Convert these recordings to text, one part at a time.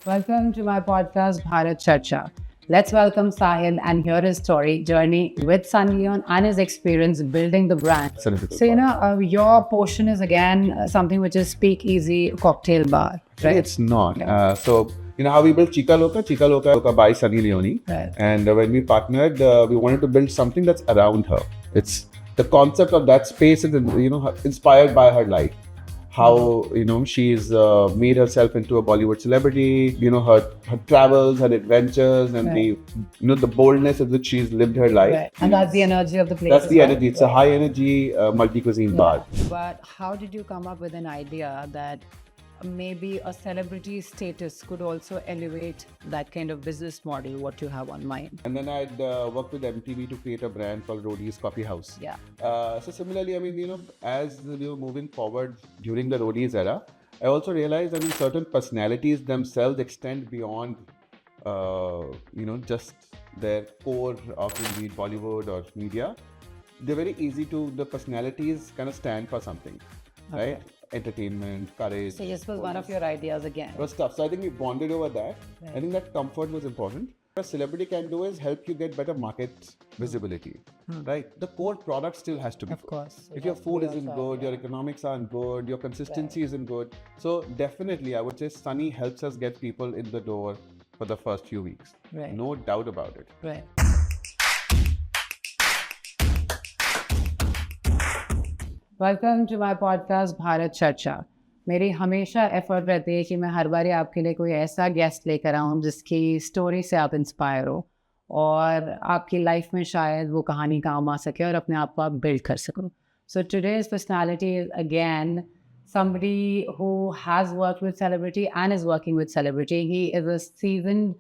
Welcome to my podcast, Bharat Charcha. Let's welcome Sahil and hear his story, journey with Sunny Leone and his experience building the brand. So, your portion is again something which is speakeasy cocktail bar, right? It's not. So, how we built Chica Loca by Sunny Leone. Right. And when we partnered, we wanted to build something that's around her. It's the concept of that space is, inspired by her life. How, she's made herself into a Bollywood celebrity, her travels, her adventures, and the boldness with which she's lived her life. Right. And that's the energy of the place. That's the energy. It's a high energy multi-cuisine bar. But how did you come up with an idea that maybe a celebrity status could also elevate that kind of business model, what you have on mind? And then I'd worked with MTV to create a brand called Roadies Coffee House. Yeah. So similarly, as we were moving forward during the Roadies era, I also realized, certain personalities themselves extend beyond, just their core of indeed Bollywood or media. They're very easy to, the personalities kind of stand for something, right? Entertainment, courage. So this was one of your ideas again. It was tough. So I think we bonded over that. Right. I think that comfort was important. What a celebrity can do is help you get better market visibility, right? The core product still has to be Of good. course. If your food isn't good, your economics aren't good, your consistency isn't good. So definitely, I would say Sunny helps us get people in the door for the first few weeks. Right. No doubt about it. Right. Welcome to my podcast Bharat Charcha. मेरी हमेशा effort रहती है कि मैं हर बारी आपके लिए कोई ऐसा गेस्ट लेकर आऊँ जिसकी स्टोरी से आप इंस्पायर हो और आपकी लाइफ में शायद वो कहानी काम आ सके और अपने आप को आप बिल्ड कर सको। So today's personality is again somebody who has worked with celebrity and is working with celebrity. He is a seasoned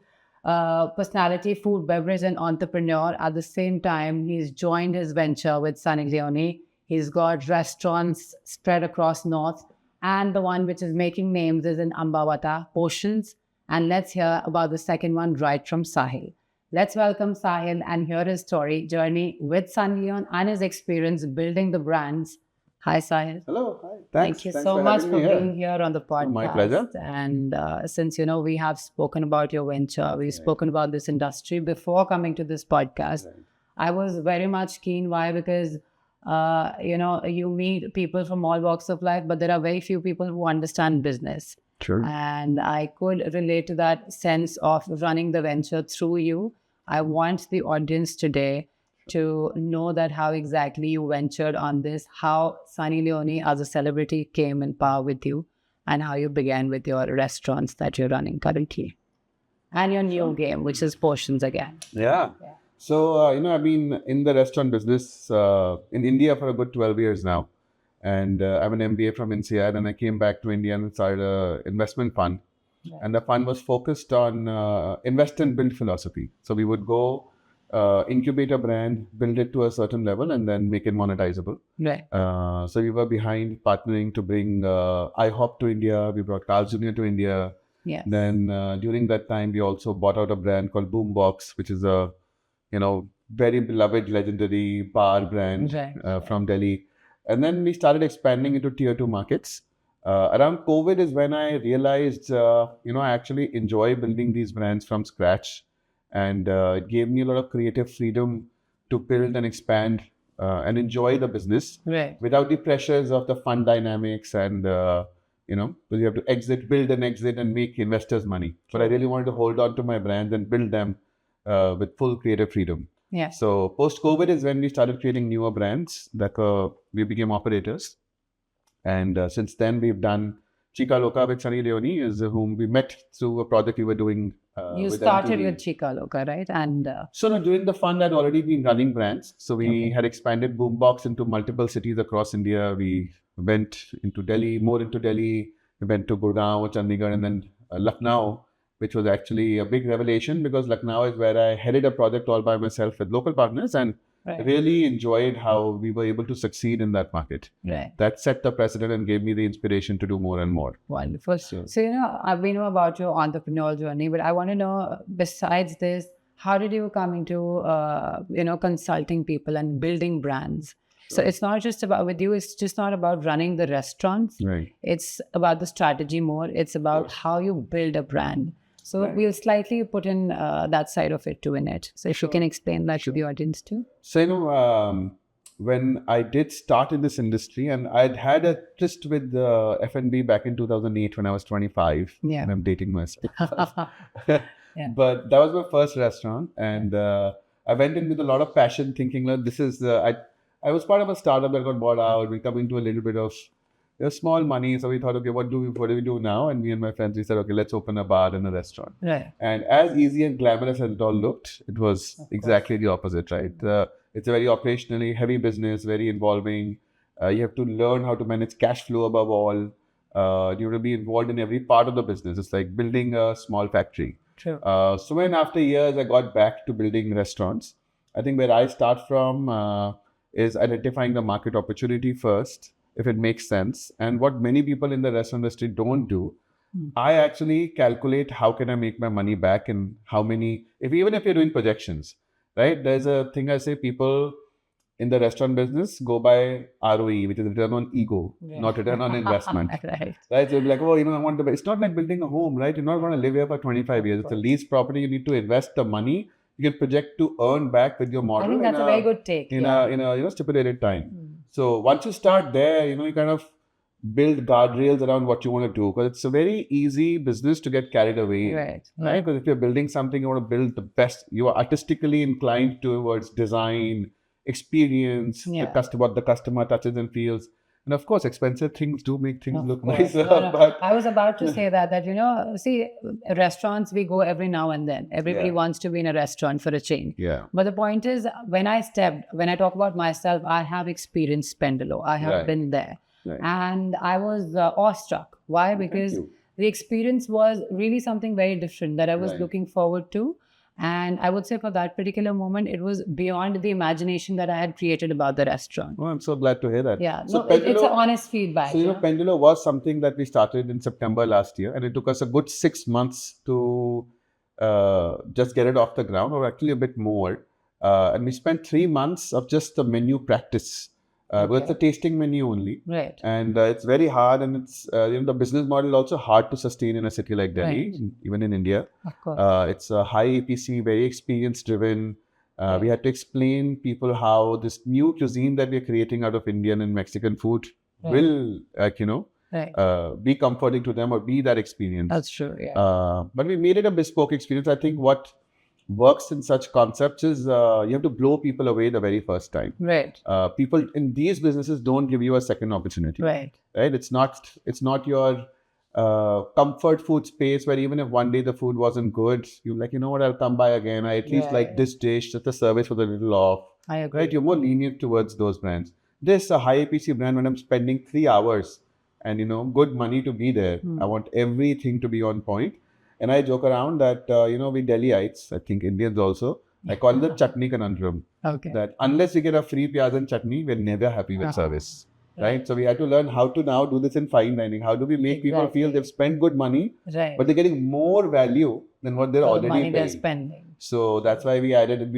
personality, food, beverage, and entrepreneur. At the same time, he's joined his venture with Sunny Leone. He's got restaurants spread across North, and the one which is making names is in Ambawata, Potions. And let's hear about the second one right from Sahil. Let's welcome Sahil and hear his story, journey with Sunny Leone and his experience building the brands. Hi, Sahil. Hello. Hi. Thank you so much for being here on the podcast. My pleasure. And since, we have spoken about your venture, we've spoken about this industry before coming to this podcast. Right. I was very much keen. Why? Because you meet people from all walks of life, but there are very few people who understand business. Sure. And I could relate to that sense of running the venture through you. I want the audience today to know that how exactly you ventured on this, how Sunny Leone as a celebrity came in power with you, and how you began with your restaurants that you're running currently. And your new game, which is Potions again. Yeah. So, I've been in the restaurant business in India for a good 12 years now. And I'm an MBA from INSEAD, and I came back to India and started an investment fund. Right. And the fund was focused on invest and build philosophy. So we would go incubate a brand, build it to a certain level, and then make it monetizable. Right. So we were behind partnering to bring IHOP to India. We brought Carl's Jr. to India. Yes. Then during that time, we also bought out a brand called Boombox, which is a very beloved, legendary bar brand from Delhi. And then we started expanding into tier 2 markets. Around COVID is when I realized, I actually enjoy building these brands from scratch. And it gave me a lot of creative freedom to build and expand and enjoy the business without the pressures of the fund dynamics and, because you have to build and exit and make investors money. But I really wanted to hold on to my brands and build them with full creative freedom. Yeah. So post-COVID is when we started creating newer brands that we became operators. And since then, we've done Chica Loca with Sunny Leone, is whom we met through a project we were doing. You started with Chica Loca, right? And so during the fund, I'd already been running brands. So we had expanded Boombox into multiple cities across India. We went into Delhi, more into Delhi. We went to Gurgaon, Chandigarh, and then Lucknow, which was actually a big revelation because Lucknow is where I headed a project all by myself with local partners and really enjoyed how we were able to succeed in that market. Right. That set the precedent and gave me the inspiration to do more and more. Wonderful. So we know about your entrepreneurial journey, but I want to know, besides this, how did you come into, consulting people and building brands? So it's not just about, with you, it's just not about running the restaurants. Right. It's about the strategy more. It's about how you build a brand. So we'll slightly put in that side of it too in it. So if you can explain that to the audience too. So, when I did start in this industry, and I'd had a tryst with F&B back in 2008 when I was 25. Yeah. And I'm dating myself. Yeah. But that was my first restaurant. And I went in with a lot of passion thinking that this is, I was part of a startup that got bought out. We come into a little bit of small money. So we thought, okay, what do we do now? And me and my friends, we said, okay, let's open a bar and a restaurant. Right. And as easy and glamorous as it all looked, it was exactly the opposite, right? It's a very operationally heavy business, very involving. You have to learn how to manage cash flow above all. You have to be involved in every part of the business. It's like building a small factory. True. So when after years I got back to building restaurants, I think where I start from is identifying the market opportunity first, if it makes sense. And what many people in the restaurant industry don't do, I actually calculate how can I make my money back and how many, even if you're doing projections, right? There's a thing I say, people in the restaurant business go by ROE, which is return on ego, not return on investment. Right. Right? So you'll be like, oh, I want to buy. It's not like building a home, right? You're not going to live here for 25 years. It's a lease property. You need to invest the money you can project to earn back with your model. I think that's a very good take. In a stipulated time. So once you start there, you kind of build guardrails around what you want to do, because it's a very easy business to get carried away. Right. Because if you're building something, you want to build the best. You are artistically inclined towards design, experience, what the customer touches and feels. And of course, expensive things do make things look nicer. But I was about to say that, see, restaurants, we go every now and then. Everybody wants to be in a restaurant for a change. Yeah. But the point is, when I talk about myself, I have experienced Pendulo. I have been there. Right. And I was awestruck. Why? Because the experience was really something very different that I was looking forward to. And I would say for that particular moment, it was beyond the imagination that I had created about the restaurant. Oh, I'm so glad to hear that. Yeah, so Pendulo, it's an honest feedback. So, Pendulo was something that we started in September last year, and it took us a good 6 months to just get it off the ground, or actually a bit more. And we spent 3 months of just the menu practice. But it's a tasting menu only. Right. And it's very hard, and it's, the business model is also hard to sustain in a city like Delhi, even in India. Of course. It's a high APC, very experience driven. We had to explain people how this new cuisine that we're creating out of Indian and Mexican food will, be comforting to them or be that experience. That's true, yeah. But we made it a bespoke experience. I think what works in such concepts is you have to blow people away the very first time. Right. People in these businesses don't give you a second opportunity. Right. It's not your comfort food space where even if one day the food wasn't good, you're like, what, I'll come by again. I at least like this dish, just the service was a little off. I agree. Right? You're more lenient towards those brands. This a high APC brand, when I'm spending 3 hours and good money to be there, I want everything to be on point. And I joke around that, we Delhiites, I think Indians also, I call it the chutney conundrum. Okay. That unless we get a free pyaz and chutney, we're never happy with service. Right? So we had to learn how to now do this in fine dining. How do we make people feel they've spent good money, but they're getting more value than what they're already paying. They're spending. So that's why we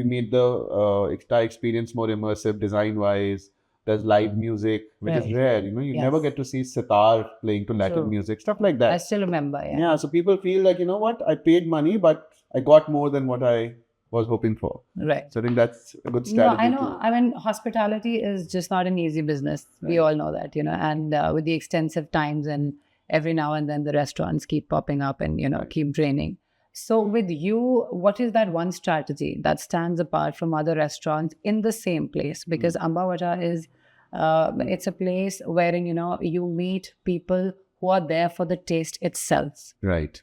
made the entire experience more immersive design-wise. There's live music, which is rare. You never get to see sitar playing to Latin music, stuff like that. I still remember, Yeah, so people feel like, what, I paid money, but I got more than what I was hoping for. Right. So I think that's a good strategy. I know. I mean, hospitality is just not an easy business. Right. We all know that, and with the extensive times and every now and then the restaurants keep popping up and, keep draining. So with you, what is that one strategy that stands apart from other restaurants in the same place? Because Ambavaja is, it's a place wherein, you meet people who are there for the taste itself. Right.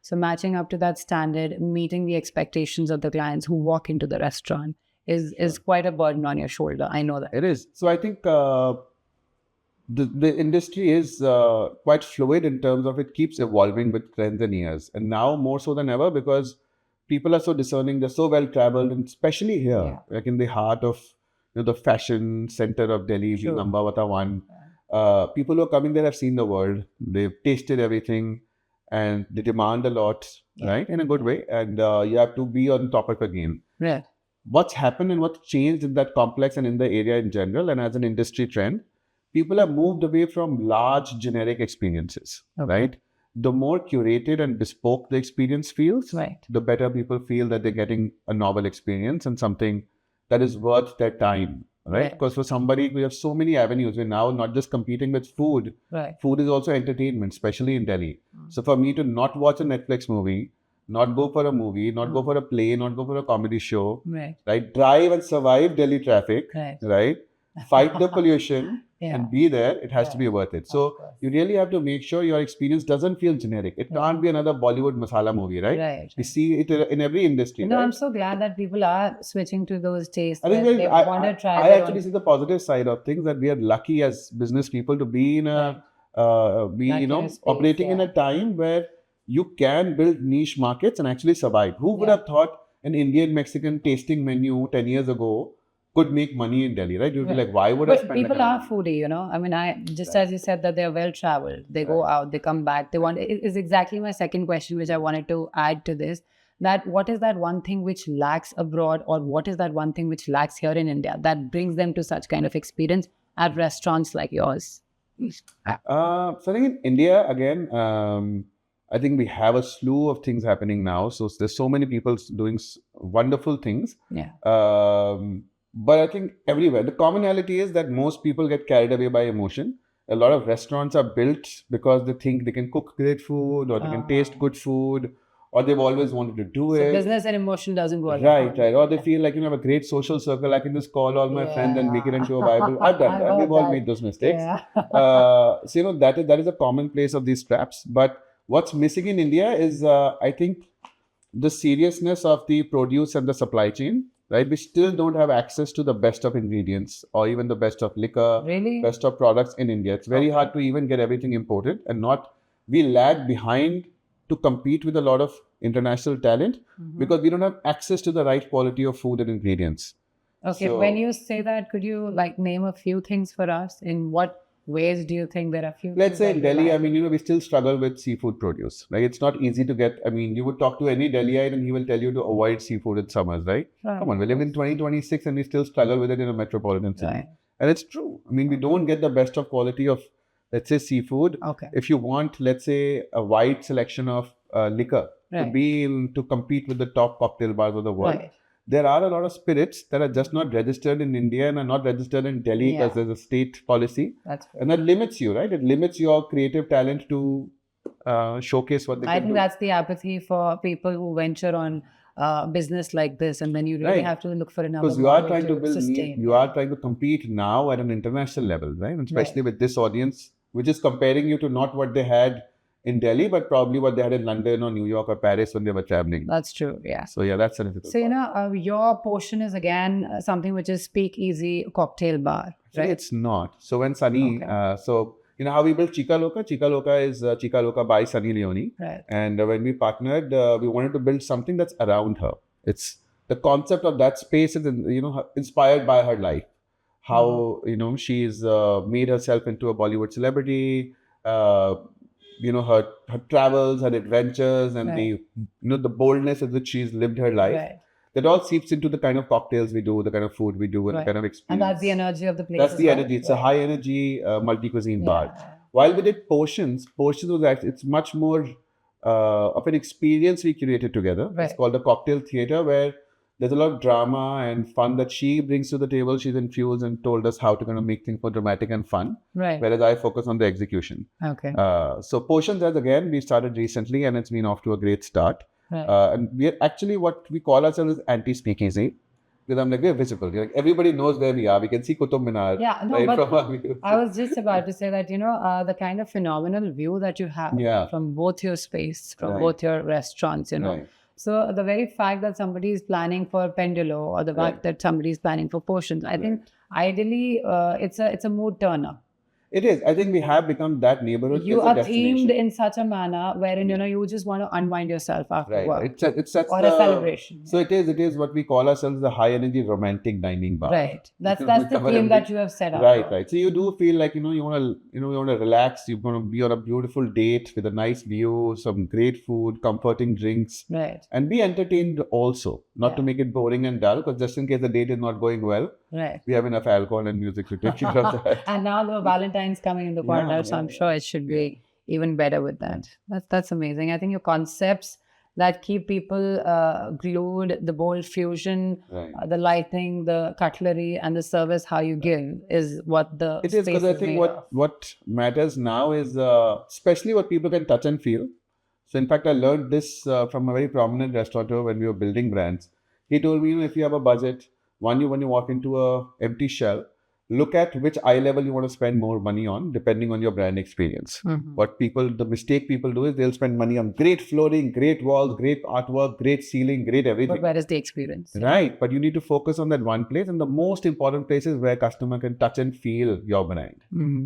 So matching up to that standard, meeting the expectations of the clients who walk into the restaurant is quite a burden on your shoulder. I know that. It is. So I think the industry is quite fluid in terms of it keeps evolving with trends and years. And now more so than ever, because people are so discerning, they're so well traveled, and especially here, like in the heart of the fashion center of Delhi, being Ambavata one. People who are coming there have seen the world, they've tasted everything, and they demand a lot, right? In a good way. And you have to be on top of the game. Right. What's happened and what's changed in that complex and in the area in general, and as an industry trend, people have moved away from large generic experiences, right? the more curated and bespoke the experience feels, Right. the better people feel that they're getting a novel experience and something that is worth their time, right? Because for somebody, we have so many avenues. We're now not just competing with food. Right. Food is also entertainment, especially in Delhi. So for me to not watch a Netflix movie, not go for a movie, not go for a play, not go for a comedy show, right? Drive and survive Delhi traffic, right? Fight the pollution and be there. It has to be worth it. So you really have to make sure your experience doesn't feel generic. It can't be another Bollywood masala movie, right? We see it in every industry. No, right? I'm so glad that people are switching to those tastes. I think they want to try. I actually see the positive side of things, that we are lucky as business people to be in a, operating in a time where you can build niche markets and actually survive. Who would have thought an Indian Mexican tasting menu 10 years ago could make money in Delhi, right? You'd be like, why would I spend? People are foodie, I mean, as you said that they're well traveled. They go out, they come back. They want. It is exactly my second question, which I wanted to add to this. That what is that one thing which lacks abroad, or what is that one thing which lacks here in India that brings them to such kind of experience at restaurants like yours? So I think in India, again, I think we have a slew of things happening now. So there's so many people doing wonderful things. But I think everywhere, the commonality is that most people get carried away by emotion. A lot of restaurants are built because they think they can cook great food, or they can taste good food, or they've always wanted to do it. So business and emotion doesn't go along. Right. Or they feel like, have a great social circle. I can just call all my friends and make it into a Bible. I've done that. We've all made those mistakes. So, that is a commonplace of these traps. But what's missing in India is, I think, the seriousness of the produce and the supply chain. Right, we still don't have access to the best of ingredients or even the best of liquor, best of products in India. It's very hard to even get everything imported, and we lag behind to compete with a lot of international talent because we don't have access to the right quality of food and ingredients. Okay, so, when you say that, could you name a few things for us? In what ways do you think there are few? Let's say in Delhi, I mean, we still struggle with seafood produce. Like, it's not easy to get. I mean, you would talk to any Delhiite and he will tell you to avoid seafood in summers, right? Come on, we live in 2026 and we still struggle with it in a metropolitan city. And it's true. I mean, we don't get the best of quality of, let's say, seafood. If you want, let's say, a wide selection of liquor to compete with the top cocktail bars of the world. There are a lot of spirits that are just not registered in India and are not registered in Delhi because there's a state policy. And that limits you, right? It limits your creative talent to showcase what they can do. I think that's the apathy for people who venture on business like this, and then you really have to look for another. Because you are trying to build, you are trying to compete now at an international level, right? And especially with this audience, which is comparing you to not what they had in Delhi, but probably what they had in London or New York or Paris when they were traveling. That's true, yeah. So yeah, that's a difficult So, your portion is again something which is speakeasy cocktail bar, right? It's not. So when Sunny, so you know how we built Chica Loca? Chica Loca is Chica Loca by Sunny Leone. Right. And when we partnered, we wanted to build something that's around her. It's the concept of that space is, inspired by her life. How, she's made herself into a Bollywood celebrity, her travels, her adventures, and the boldness with which she's lived her life. That all seeps into the kind of cocktails we do, the kind of food we do, and the kind of experience. And that's the energy of the place. That's the energy. It's a high energy multi-cuisine bar. While we did Potions was actually, it's much more of an experience we curated together. It's called the Cocktail Theatre, where there's a lot of drama and fun that she brings to the table. She's infused and told us how to kind of make things more dramatic and fun. Whereas I focus on the execution. So Potions, as again, we started recently and it's been off to a great start. And we are actually what we call ourselves anti-speakeasy. Because I'm we're visible. Everybody knows where we are. We can see Qutub Minar. I was just about to say that, the kind of phenomenal view that you have from both your space, from both your restaurants, So the very fact that somebody is planning for Pendulo or the fact that somebody is planning for Potions, I think ideally it's a mood turner. It is. I think we have become that neighborhood. You are themed in such a manner wherein you just want to unwind yourself after work. It's a celebration. So it is what we call ourselves the high energy romantic dining bar. That's the theme that you have set up. Right. So you do feel like you want to relax. You want to be on a beautiful date with a nice view, some great food, comforting drinks, and be entertained also. Not to make it boring and dull, because just in case the date is not going well, we have enough alcohol and music to take care of that. And now the Valentine's coming in the corner, so I'm sure it should be even better with that. That's amazing. I think your concepts that keep people glued, the bold fusion, the lighting, the cutlery, and the service how you give is what the it is. Because I think what matters now is especially what people can touch and feel. So in fact, I learned this from a very prominent restaurateur when we were building brands. He told me, if you have a budget, when you walk into a empty shell, look at which eye level you want to spend more money on, depending on your brand experience. The mistake people do is they'll spend money on great flooring, great walls, great artwork, great ceiling, great everything. But where is the experience? Right. But you need to focus on that one place. And the most important place is where customer can touch and feel your brand.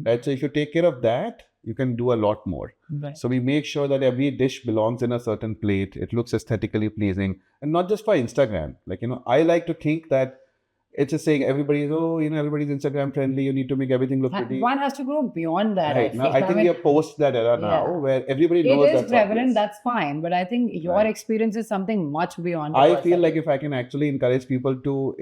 Right. So if you take care of that, you can do a lot more. Right. So we make sure that every dish belongs in a certain plate. It looks aesthetically pleasing. And not just for Instagram. I like to think that it's just saying everybody's Instagram friendly. You need to make everything look pretty. One has to go beyond that. Right. I think we are post that era now where everybody knows it is prevalent. That's fine. But I think your experience is something much beyond. I feel like if I can actually encourage people to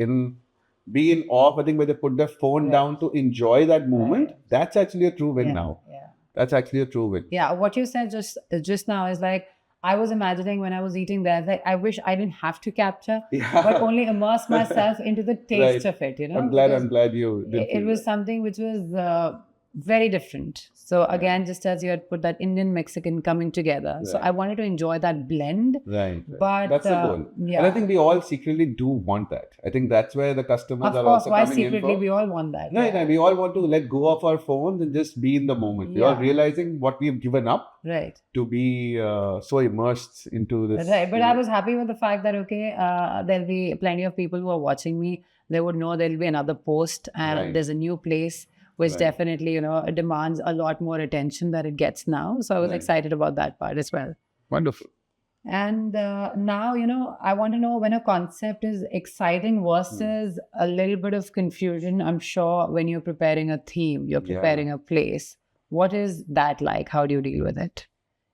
be in awe, I think where they put their phone down to enjoy that moment, that's actually a true win now. Yeah. That's actually a true win. Yeah. What you said just now is like, I was imagining when I was eating there, like I wish I didn't have to capture, but only immerse myself into the taste of it. I'm glad you did. It was something which was very different. So again, just as you had put that Indian Mexican coming together. So I wanted to enjoy that blend. Right. But that's the goal. And I think we all secretly do want that. I think that's where the customers are also coming in. Of course, why secretly we all want that. Right. We all want to let go of our phones and just be in the moment. We are realizing what we've given up. Right. To be so immersed into this. Right. But I was happy with the fact that, there'll be plenty of people who are watching me. They would know there'll be another post and there's a new place, which definitely, demands a lot more attention than it gets now. So I was excited about that part as well. Wonderful. And now, I want to know when a concept is exciting versus a little bit of confusion. I'm sure when you're preparing a theme, you're preparing a place. What is that like? How do you deal with it?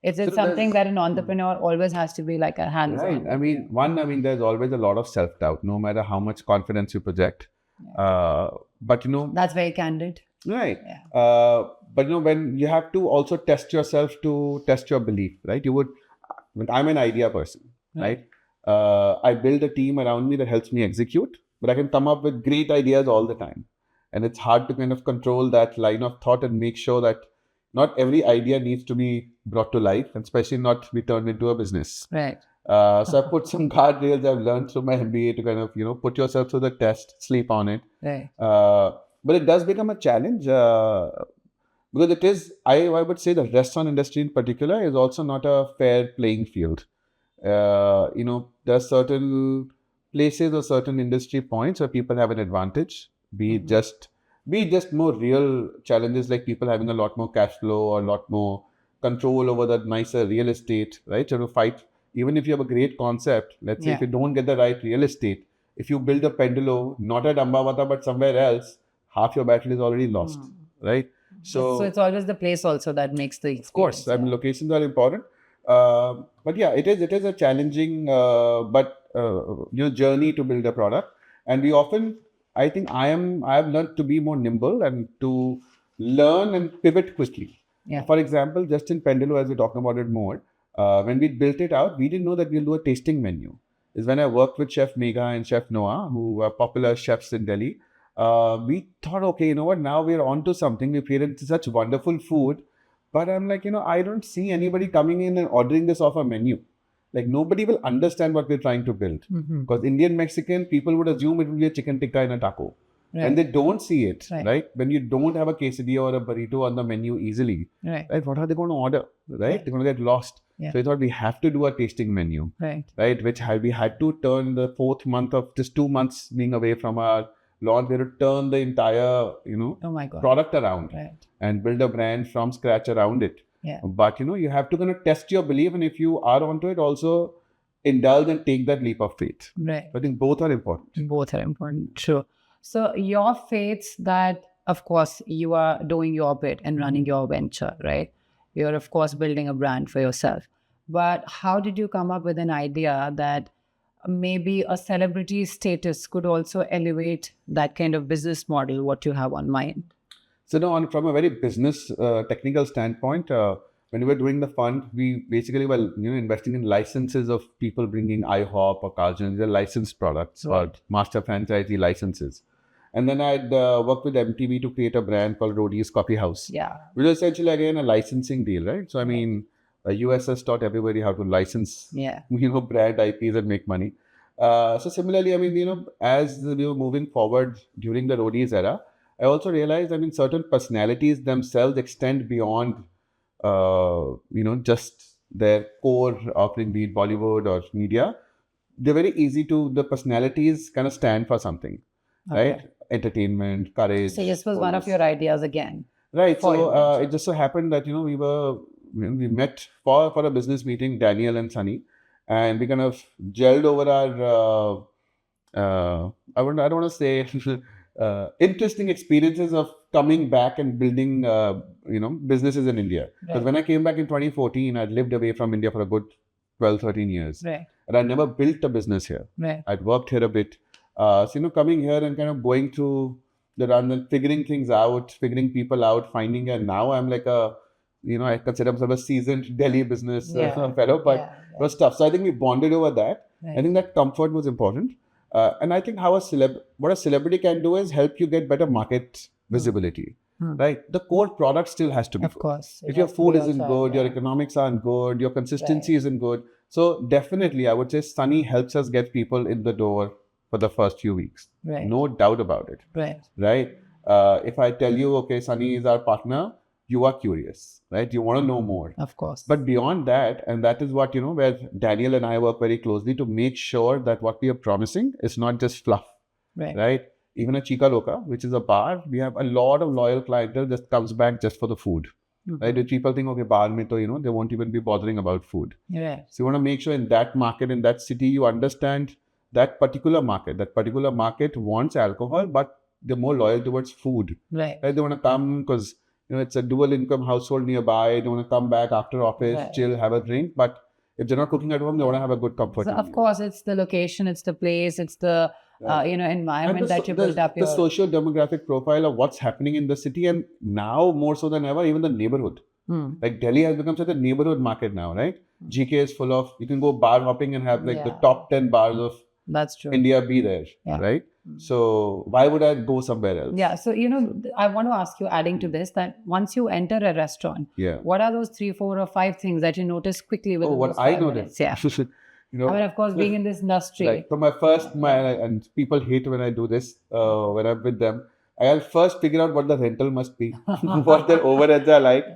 Is it something that an entrepreneur always has to be like a hands-on? Right. There's always a lot of self-doubt, no matter how much confidence you project. But that's very candid. Right. Yeah. But when you have to also test yourself to test your belief, right? I'm an idea person, right? I build a team around me that helps me execute, but I can come up with great ideas all the time. And it's hard to kind of control that line of thought and make sure that not every idea needs to be brought to life, and especially not be turned into a business. Right. So I put some guardrails I've learned through my MBA to kind of, put yourself through the test, sleep on it. Right. But it does become a challenge because it is, I would say the restaurant industry in particular is also not a fair playing field. There are certain places or certain industry points where people have an advantage, be it just more real challenges like people having a lot more cash flow or a lot more control over the nicer real estate, right? So to fight, even if you have a great concept, let's say if you don't get the right real estate, if you build a Pendulo, not at Ambavata but somewhere else, half your battle is already lost, right? So it's always the place also that makes the experience. Of course, locations are important. But yeah, it is a challenging journey to build a product. And we often, I think I have learned to be more nimble and to learn and pivot quickly. Yeah. For example, just in Pendulo, as we're talking about it more, when we built it out, we didn't know that we'll do a tasting menu. Is when I worked with Chef Megha and Chef Noah, who are popular chefs in Delhi. We thought, okay, now we're onto something. We created such wonderful food. But I'm like, I don't see anybody coming in and ordering this off a menu. Like nobody will understand what we're trying to build. Because Indian Mexican, people would assume it will be a chicken tikka and a taco. Right. And they don't see it, right? When you don't have a quesadilla or a burrito on the menu easily, right? What are they going to order, right? They're going to get lost. Yeah. So I thought we have to do a tasting menu, right? Which we had to turn the 4th month of just 2 months being away from our launch. We had to turn the entire, product around and build a brand from scratch around it. Yeah. But, you have to kind of test your belief. And if you are onto it, also indulge and take that leap of faith. Right. I think both are important. Both are important. Sure. So your faiths that, of course, you are doing your bit and running your venture, right? You're, of course, building a brand for yourself. But how did you come up with an idea that maybe a celebrity status could also elevate that kind of business model, what you have on mind? So now, from a very business technical standpoint, when we were doing the fund, we basically were investing in licenses of people bringing IHOP or Carlton, they're licensed products or master franchisee licenses. And then I'd worked with MTV to create a brand called Rodi's Coffee House. Yeah. Which is essentially, again, a licensing deal, right? So, I mean, US has taught everybody how to license, brand IPs and make money. So similarly, I mean, as we were moving forward during the Rodi's era, I also realized, I mean, certain personalities themselves extend beyond, just their core offering, be it Bollywood or media. They're very easy to, the personalities kind of stand for something, right? Entertainment, courage. So this was one of your ideas again. Right. So it just so happened that, we met for a business meeting, Daniel and Sunny, and we kind of gelled over our, I don't want to say interesting experiences of coming back and building, businesses in India. Because when I came back in 2014, I'd lived away from India for a good 12, 13 years. Right. And I never built a business here. Right. I'd worked here a bit. So, coming here and kind of going through the run and figuring things out, figuring people out, finding, and now I'm like I consider myself a seasoned Delhi business fellow, but it was tough. So I think we bonded over that. Right. I think that comfort was important. And I think what a celebrity can do is help you get better market visibility, right? The core product still has to be good. Of course. If your food isn't good, your economics aren't good, your consistency isn't good. So definitely, I would say Sunny helps us get people in the door for the first few weeks. Right. No doubt about it. Right. If I tell you, okay, Sunny is our partner, you are curious, right? You want to know more. Of course. But beyond that, and that is what, where Daniel and I work very closely to make sure that what we are promising is not just fluff, right? Even a Chica Loca, which is a bar, we have a lot of loyal clientele that comes back just for the food. Right? If people think, okay, bar mein to, they won't even be bothering about food. Yeah. So you want to make sure in that market, in that city, you understand that particular market. That particular market wants alcohol, but they're more loyal towards food. Right. They want to come because, it's a dual income household nearby. They want to come back after office, chill, have a drink. But if they're not cooking at home, they want to have a good comfort. So of course, it's the location, it's the place, it's the environment that you build up. The social demographic profile of what's happening in the city, and now more so than ever, even the neighborhood. Like Delhi has become such a neighborhood market now, right? GK is full of, you can go bar hopping and have like the top 10 bars of India be there, right? So why would I go somewhere else? Yeah. So, I want to ask you, adding to this, that once you enter a restaurant, what are those 3, 4 or 5 things that you notice quickly within what I noticed? Yeah. I mean, of course, being in this industry. Like, so and people hate when I do this, when I'm with them, I'll first figure out what the rental must be, what their overheads are like,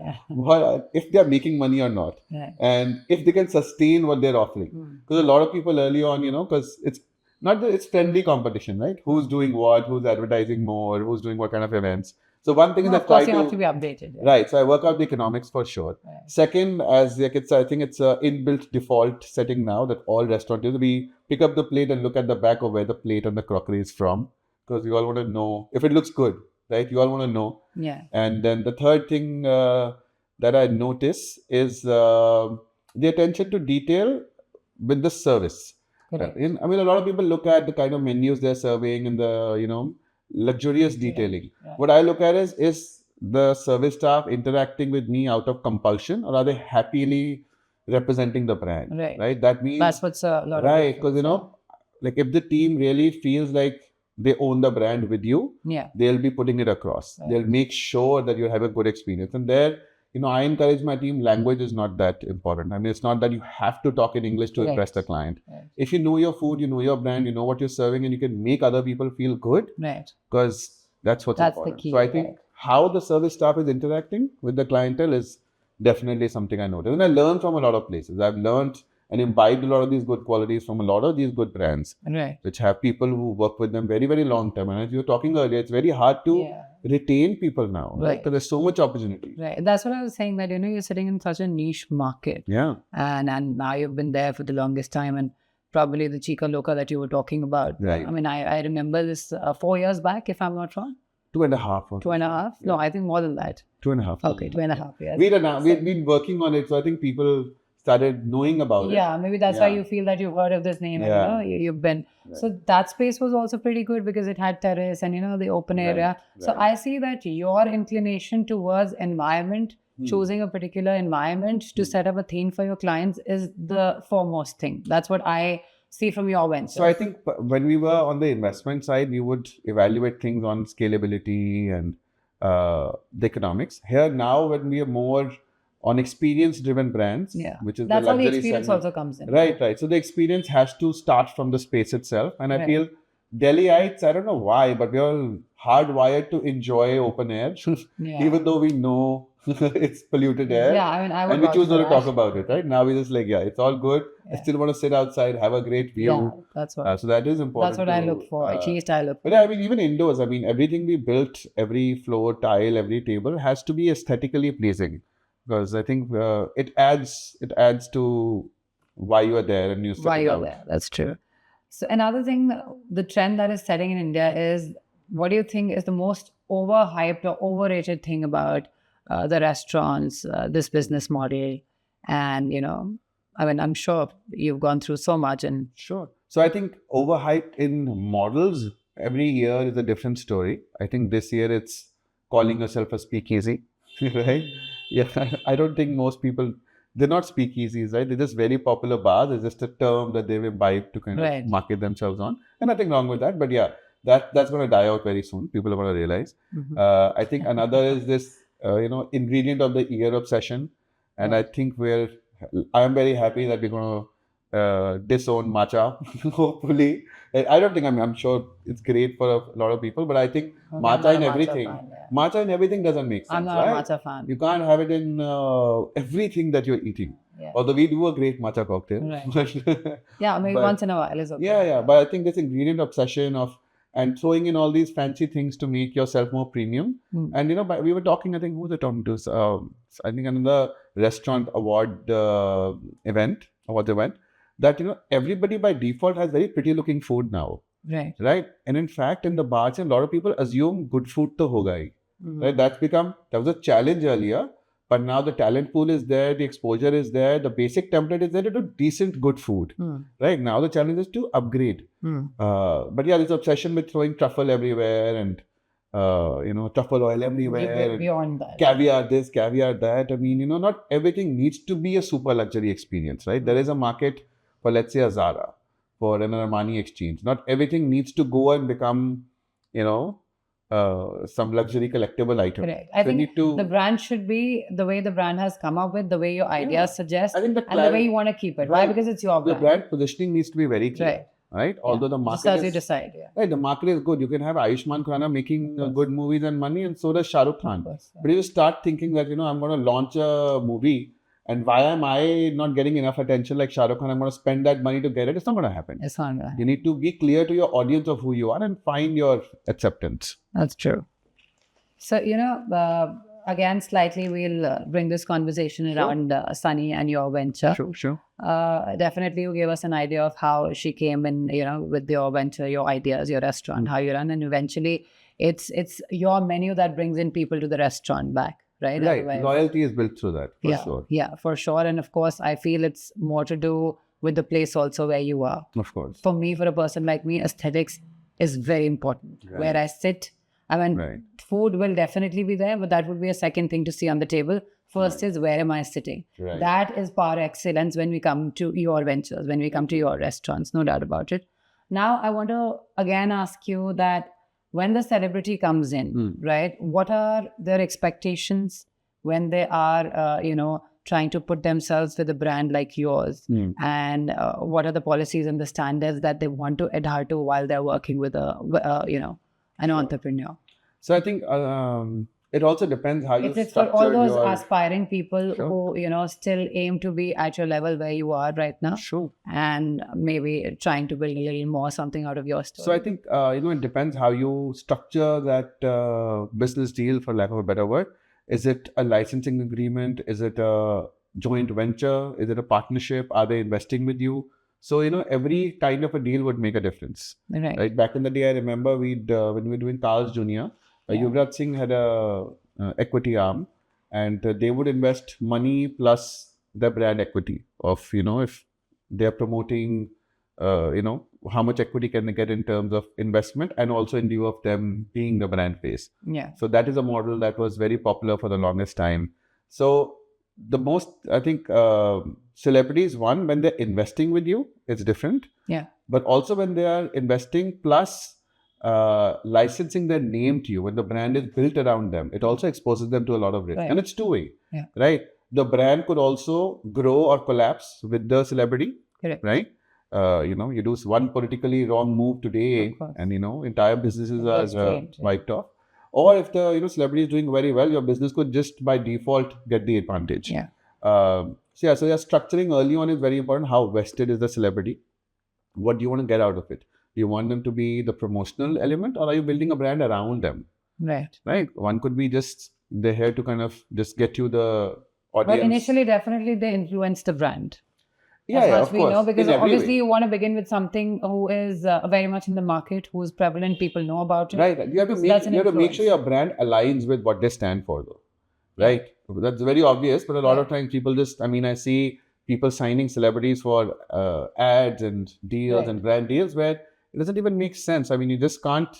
if they're making money or not, and if they can sustain what they're offering. Because a lot of people early on, because it's not that it's friendly competition, right? Who's doing what, who's advertising more, who's doing what kind of events. So one thing is that of course you have to be updated. Right. So I work out the economics for sure. Second, I think it's an inbuilt default setting now that all restaurateurs, we pick up the plate and look at the back of where the plate and the crockery is from. Because you all want to know if it looks good, right? You all want to know. Yeah. And then the third thing that I notice is the attention to detail with the service. Correct. A lot of people look at the kind of menus they're serving and the, luxurious detailing. Yeah. What I look at is the service staff interacting with me out of compulsion, or are they happily representing the brand? Right. That means that's what's a lot of right, because like if the team really feels like they own the brand with you, they'll be putting it across. They'll make sure that you have a good experience. And there, I encourage my team, language is not that important. I mean, it's not that you have to talk in English to impress the client. If you know your food, you know your brand, you know what you're serving, and you can make other people feel good, because that's what's important. The key, so I think how the service staff is interacting with the clientele is definitely something I noticed. And I learn from a lot of places. I've learned and imbibed a lot of these good qualities from a lot of these good brands, which have people who work with them very, very long term. And as you were talking earlier, it's very hard to retain people now, right? Because there's so much opportunity. Right. That's what I was saying, that, you're sitting in such a niche market. Yeah. And now you've been there for the longest time, and probably the Chica Loca that you were talking about. Right. I mean, I remember this 4 years back, if I'm not wrong. 2.5. 2.5? No, I think more than that. 2.5. Okay, 2.5 years. We've been working on it, so I think people started knowing about it. Yeah, maybe that's why you feel that you've heard of this name and you've been. So that space was also pretty good because it had terrace and the open area. So I see that your inclination towards environment choosing a particular environment to set up a theme for your clients is the foremost thing. That's what I see from your venture. So I think when we were on the investment side, we would evaluate things on scalability and the economics. Here now, when we are more on experience-driven brands, which is that's the how the luxury experience segment. also comes in. Right. So the experience has to start from the space itself, and I feel Delhiites, I don't know why, but we're all hardwired to enjoy open air, even though we know it's polluted air. Yeah, I mean, I would and we choose not to that. talk about it, right? Now we're just like, it's all good. I still want to sit outside, have a great view. Yeah, that's what. So that is important. That's what I look for. At least I look for. But I mean, even indoors, I mean, everything we built, every floor, tile, every table has to be aesthetically pleasing, because I think it adds to why you are there and you why you're there. That's true. So another thing, the trend that is setting in India is, what do you think is the most overhyped or overrated thing about the restaurants, this business model? And, I mean, I'm sure you've gone through so much. And Sure. So I think overhyped in models, every year is a different story. I think this year it's calling yourself a speakeasy, right? Yeah, I don't think most people, they're not speakeasies, right? They're just very popular bars. It's just a term that they've imbibed to kind of market themselves on. And nothing wrong with that. But yeah, that's going to die out very soon. People are going to realize. I think another is this, ingredient of the year obsession. And I think I'm very happy that we're going to disown matcha, hopefully. I don't think, I'm sure it's great for a lot of people, but I think matcha in everything. Matcha in everything doesn't make sense. I'm not a matcha fan. You can't have it in everything that you're eating. Yeah. Although we do a great matcha cocktail. Right. Yeah, maybe once in a while is okay. Yeah. But I think this ingredient obsession and throwing in all these fancy things to make yourself more premium. And, we were talking, I think, who was it talking to? I think another restaurant awards event, that, everybody by default has very pretty looking food now. Right. And in fact, in the bars, a lot of people assume good food to hoga hi. Right. That was a challenge earlier, but now the talent pool is there, the exposure is there, the basic template is there to do decent, good food. Right. Now the challenge is to upgrade. But yeah, this obsession with throwing truffle everywhere and truffle oil everywhere. Beyond that. Caviar this, caviar that. I mean, not everything needs to be a super luxury experience, right? There is a market for, let's say, a Zara, for an Armani exchange. Not everything needs to go and become, some luxury collectible item. Correct. I think the brand should be the way the brand has come up with, the way your ideas suggest, and the way you want to keep it. Right? Why? Because it's your brand. The brand positioning needs to be very clear. Right? Although the market just as you decide. Right, the market is good. You can have Ayushmann Khurrana making good movies and money, and so does Shah Rukh Khan. But you start thinking that, I'm going to launch a movie, and why am I not getting enough attention like Shah Rukh Khan? I'm going to spend that money to get it. It's not going to happen. It's not going to happen. You need to be clear to your audience of who you are and find your acceptance. That's true. So, again, slightly we'll bring this conversation around Sunny and your venture. Sure. Definitely you gave us an idea of how she came in, with your venture, your ideas, your restaurant, how you run, and eventually it's your menu that brings in people to the restaurant back, right? Right. Loyalty is built through that, for sure. Yeah, for sure. And of course, I feel it's more to do with the place also where you are. Of course. For me, for a person like me, aesthetics is very important. Right. Where I sit, I mean, food will definitely be there, but that would be a second thing to see on the table. First is, where am I sitting? Right. That is par excellence when we come to your ventures, when we come to your restaurants, no doubt about it. Now, I want to again ask you that when the celebrity comes in, right, what are their expectations when they are, trying to put themselves with a brand like yours? And what are the policies and the standards that they want to adhere to while they're working with an entrepreneur? So I think it also depends how you It's for all those aspiring people who, still aim to be at your level where you are right now. Sure. And maybe trying to build a little more something out of your story. So I think, it depends how you structure that business deal, for lack of a better word. Is it a licensing agreement? Is it a joint venture? Is it a partnership? Are they investing with you? So, every kind of a deal would make a difference. Right? Back in the day, I remember when we were doing Carl's Jr., Yuvraj Singh had a equity arm, and they would invest money plus their brand equity of, if they're promoting, how much equity can they get in terms of investment, and also in view of them being the brand face. Yeah. So that is a model that was very popular for the longest time. So the most, I think, celebrities, one, when they're investing with you, it's different. Yeah. But also when they are investing plus licensing their name to you, when the brand is built around them, it also exposes them to a lot of risk. Right. And it's two-way, Yeah. right? The brand could also grow or collapse with the celebrity, Correct. right? You do one politically wrong move today and, entire businesses are wiped off. Or if the, celebrity is doing very well, your business could just by default get the advantage. Yeah. So your structuring early on is very important. How vested is the celebrity? What do you want to get out of it? Do you want them to be the promotional element, or are you building a brand around them? Right. Right. One could be just they're here to kind of just get you the audience. But initially, definitely they influence the brand. Yeah, as much of we course. know, because obviously you want to begin with something who is very much in the market, who is prevalent, people know about it. Right. You have to make sure your brand aligns with what they stand for, though. Right. That's very obvious, but a lot of times people just, I see people signing celebrities for ads and deals and brand deals where it doesn't even make sense. You just can't,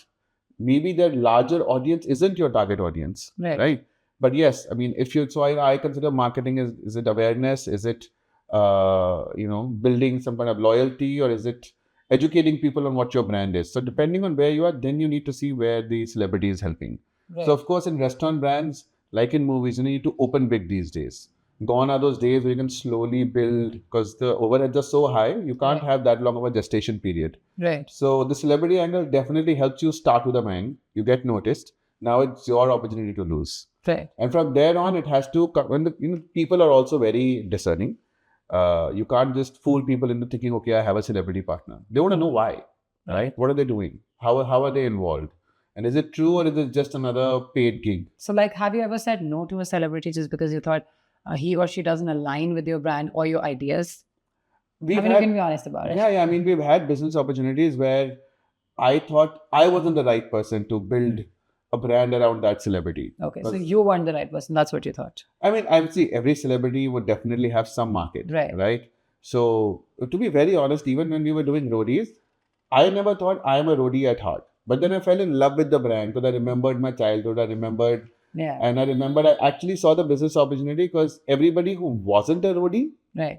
maybe their larger audience isn't your target audience. Right. But yes, I consider marketing is it awareness? Is it, building some kind of loyalty, or is it educating people on what your brand is? So depending on where you are, then you need to see where the celebrity is helping. So of course, in restaurant brands, like in movies, you need to open big these days. Gone are those days where you can slowly build, because the overheads are so high, you can't have that long of a gestation period. Right. So the celebrity angle definitely helps you start with a bang. You get noticed. Now it's your opportunity to lose. Right. And from there on, it has to, when the people are also very discerning. You can't just fool people into thinking, okay, I have a celebrity partner. They want to know why, right? What are they doing? How are they involved? And is it true, or is it just another paid gig? So have you ever said no to a celebrity just because you thought he or she doesn't align with your brand or your ideas? You can be honest about it. Yeah. We've had business opportunities where I thought I wasn't the right person to build a brand around that celebrity. Okay, so you weren't the right person. That's what you thought. I would see every celebrity would definitely have some market. Right. So to be very honest, even when we were doing roadies, I never thought I am a roadie at heart. But then I fell in love with the brand because I remembered my childhood. And I remembered I actually saw the business opportunity because everybody who wasn't a roadie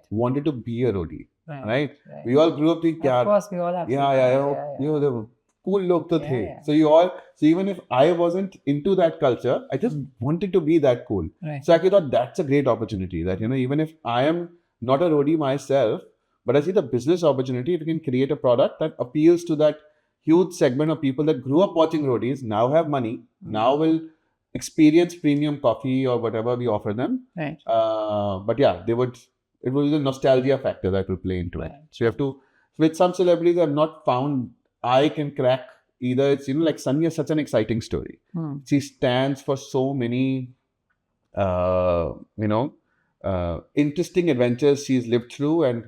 wanted to be a roadie. Right. We all grew up thinking, of course, we all have the cool log to the. So even if I wasn't into that culture, I just wanted to be that cool. So I thought that's a great opportunity that, even if I am not a roadie myself, but I see the business opportunity, if you can create a product that appeals to that huge segment of people that grew up watching roadies, now have money, now will experience premium coffee or whatever we offer them. But yeah, it will be the nostalgia factor that will play into it. So you have to, with some celebrities I've not found I can crack either. It's, like Sunny is such an exciting story. She stands for so many, interesting adventures she's lived through, and